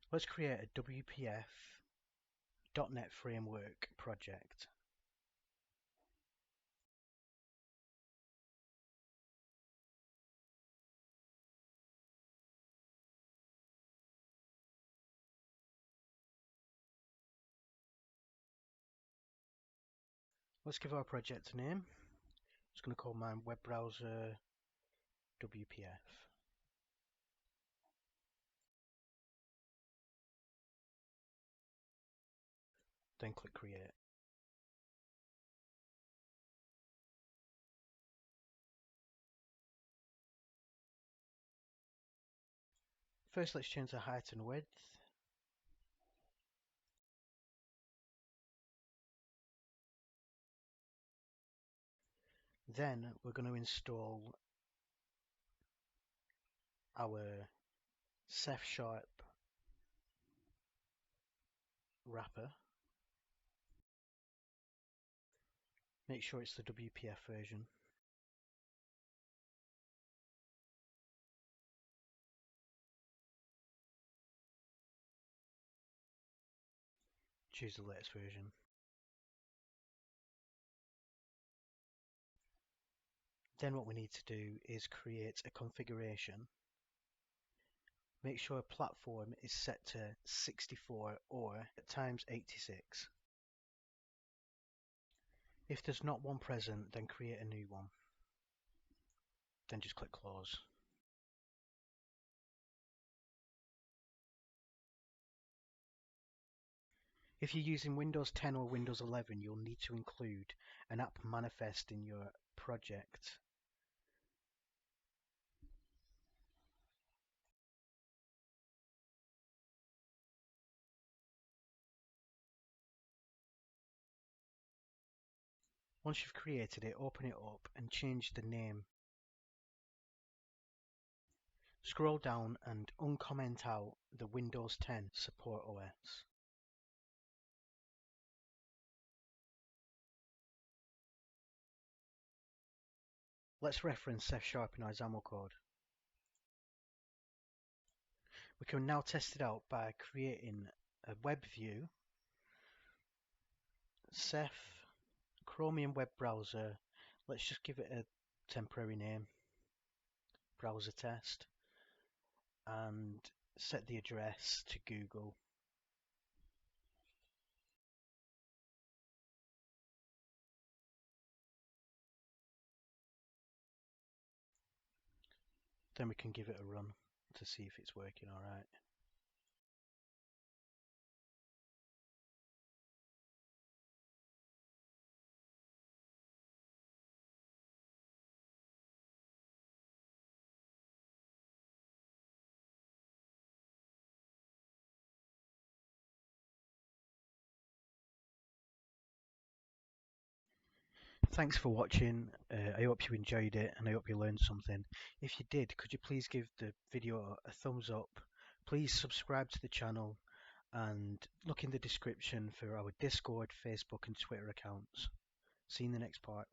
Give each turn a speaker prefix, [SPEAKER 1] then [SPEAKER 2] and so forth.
[SPEAKER 1] Let's create a WPF .NET Framework project. Let's give our project a name. I'm just going to call mine web browser WPF. Then click create. First, let's change the height and width. Then we're going to install our CefSharp wrapper. Make sure it's the WPF version. Choose the latest version. Then what we need to do is create a configuration. Make sure platform is set to 64 or times 86. If there's not one present, then create a new one. Then just click close. If you're using Windows 10 or Windows 11, you'll need to include an app manifest in your project. Once you've created it, open it up and change the name. Scroll down and uncomment out the Windows 10 Support OS. Let's reference CefSharp NuGet code. We can now test it out by creating a web view, Ceph Chromium web browser. Let's just give it a temporary name, browser test, and set the address to Google. Then we can give it a run to see if it's working all right. Thanks for watching. I hope you enjoyed it and I hope you learned something. If you did, could you please give the video a thumbs up? Please subscribe to the channel and look in the description for our Discord, Facebook and Twitter accounts. See you in the next part.